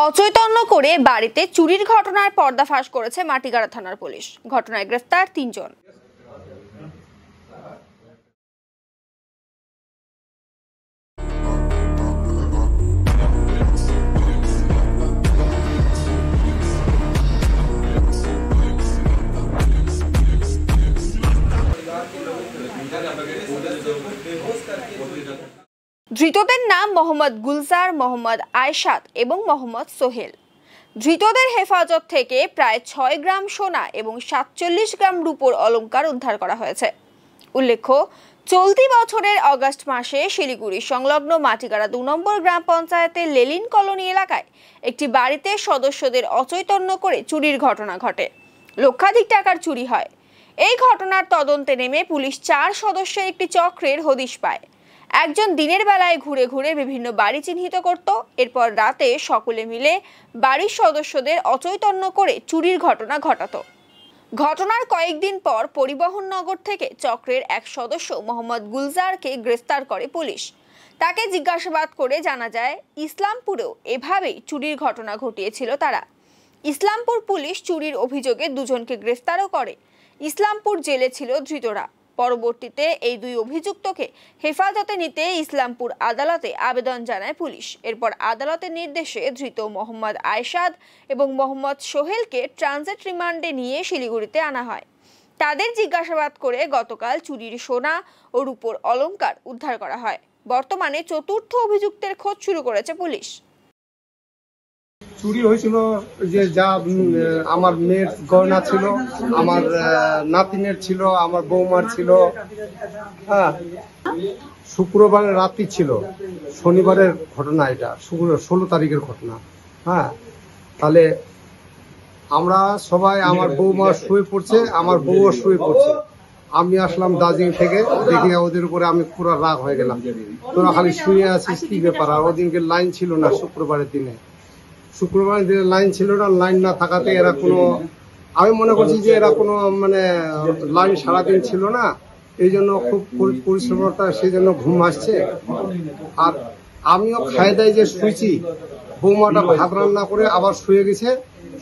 অচৈতন্য করে বাড়িতে চুরির ঘটনার পর্দাফাশ করেছে মাটিগাড়া থানার পুলিশ। ঘটনায় গ্রেফতার ৩ জন। ধৃতদের নাম মোহাম্মদ গুলজার, মোহাম্মদ আয়শাদ এবং মোহাম্মদ সোহেল। ধৃতদের হেফাজত থেকে প্রায় ৬ গ্রাম সোনা এবং ৪৭ গ্রাম রূপোর অলংকার উদ্ধার করা হয়েছে। উল্লেখ্য, চলতি বছরের অগাস্ট মাসে শিলিগুড়ি সংলগ্ন মাটিগাড়া ২ নম্বর গ্রাম পঞ্চায়েতের লেলিন কলোনি এলাকায় একটি বাড়িতে সদস্যদের অচৈতন্য করে চুরির ঘটনা ঘটে। লক্ষাধিক টাকার চুরি হয়। এই ঘটনার তদন্তে নেমে পুলিশ ৪ সদস্যের একটি চক্রের হদিশ পায়। একজন দিনের বেলায় ঘুরে ঘুরে বিভিন্ন বাড়ি চিহ্নিত করত, এরপর রাতে সকলে মিলে বাড়ির সদস্যদের অচৈতন্য করে চুরির ঘটনা ঘটাতো। ঘটনার কয়েকদিন পর পরিবহননগর থেকে চক্রের এক সদস্য মোহাম্মদ গুলজারকে গ্রেফতার করে পুলিশ। তাকে জিজ্ঞাসাবাদ করে জানা যায় ইসলামপুরেও এভাবেই চুরির ঘটনা ঘটিয়েছিল তারা। ইসলামপুর পুলিশ চুরির অভিযোগে ২ জনকে গ্রেফতারও করে। ইসলামপুর জেলে ছিল ধৃতরা। পরবর্তীতে এই ২ অভিযুক্তকে হেফাজতে নিতে ইসলামপুর আদালতে আবেদন জানায় পুলিশ। এরপর আদালতের নির্দেশে ধৃত মোহাম্মদ আয়শাদ এবং মোহাম্মদ সোহেলকে ট্রানজিট রিমান্ডে নিয়ে শিলিগুড়িতে আনা হয়। তাদের জিজ্ঞাসাবাদ করে গতকাল চুরির সোনা ও রূপোর অলংকার উদ্ধার করা হয়। বর্তমানে ৪র্থ অভিযুক্তের খোঁজ শুরু করেছে পুলিশ। চুরি হয়েছিল যে যা আমার মেয়ের গয়না ছিল, আমার নাতিনের ছিল, আমার বৌমার ছিল। হ্যাঁ, শুক্রবারের রাত্রি ছিল, শনিবারের ঘটনা, এটা 16 তারিখের ঘটনা। হ্যাঁ, তাহলে আমরা সবাই, আমার বৌমা শুয়ে পড়ছে, আমার বউও শুয়ে পড়ছে। আমি আসলাম দার্জিলিং থেকে, দেখে ওদের উপরে আমি পুরো রাগ হয়ে গেলাম, তোরা খালি শুয়ে আছিস, কি ব্যাপার? আর ওদিনকে লাইন ছিল না, শুক্রবারের দিনে লাইন ছিল না। লাইন না থাকাতে এরা কোনো, আমি মনে করছি যে এরা কোনো মানে লাইন সারাদিন ছিল না, এই জন্য খুব পরিশ্রমতা, সেই জন্য ঘুম আসছে। আর আমিও খাই দাই যে শুয়েছি, বৌমাটা ভাত রান্না করে আবার শুয়ে গেছে।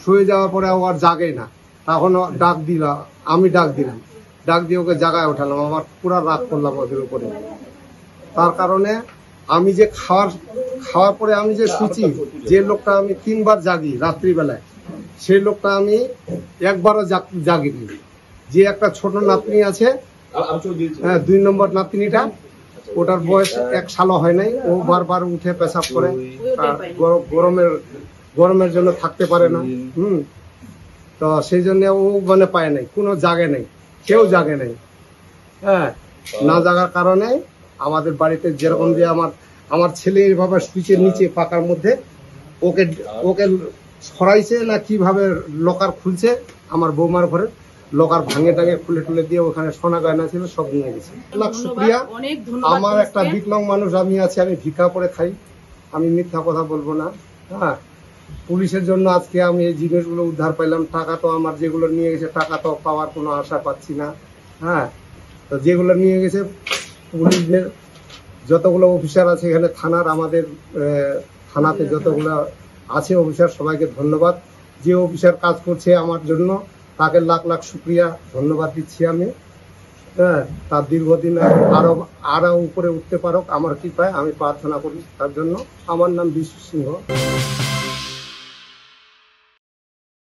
শুয়ে যাওয়ার পরে ও আর জাগে না, তখন ডাক দিলাম, আমি ডাক দিয়ে ওকে জাগায় ওঠালাম। আমার পুরা রাগ করলাম ওদের উপরে। তার কারণে আমি যে খাওয়ার পরে আমি যে শুয়েছি, যে লোকটা আমি 3 বার জাগি রাত্রিবেলায়, সেই লোকটা আমি একবারও জাগিনি। যে একটা ছোট নাতনি আছে, হ্যাঁ 2 নম্বর নাতনিটা, ওটার বয়স 1 সালও হয় নাই। ও বারবার উঠে পেশাব করে, গরমের জন্য থাকতে পারে না। তো সেই জন্য ও মানে পায় নাই, কোনো জাগে নাই, কেউ জাগে নাই। হ্যাঁ, না জাগার কারণে আমাদের বাড়িতে যেরকম দিয়ে আমার ছেলে এইভাবে সুইচের নিচে পাকার মধ্যে ওকে সরাইছে না কিভাবে লকার খুলছে, আমার বৌমার ঘরে লকার ভাঙে টাঙে খুলে টুলে দিয়ে ওখানে সোনা গয়না ছিল সব নিয়ে গেছে। লাখ শুক্রিয়া। আমার একটা বিকলাঙ্গ মানুষ আমি আছি, আমি ভিক্ষা করে খাই, আমি মিথ্যা কথা বলবো না। হ্যাঁ, পুলিশের জন্য আজকে আমি এই জিনিসগুলো উদ্ধার পাইলাম। টাকা তো আমার যেগুলো নিয়ে গেছে, টাকা তো পাওয়ার কোনো আশা পাচ্ছি না। হ্যাঁ, তো যেগুলো নিয়ে গেছে পুলিশের যতগুলো অফিসার আছে এখানে থানার, আমাদের থানাতে যতগুলো আছে অফিসার, সবাইকে ধন্যবাদ। যে অফিসার কাজ করছে আমার জন্য, তাকে লাখ লাখ শুক্রিয়া, ধন্যবাদ দিচ্ছি আমি। হ্যাঁ, তার দীর্ঘদিন আরো উপরে উঠতে পারুক আমার কৃপায়, আমি প্রার্থনা করি তার জন্য। আমার নাম বিশু সিংহ।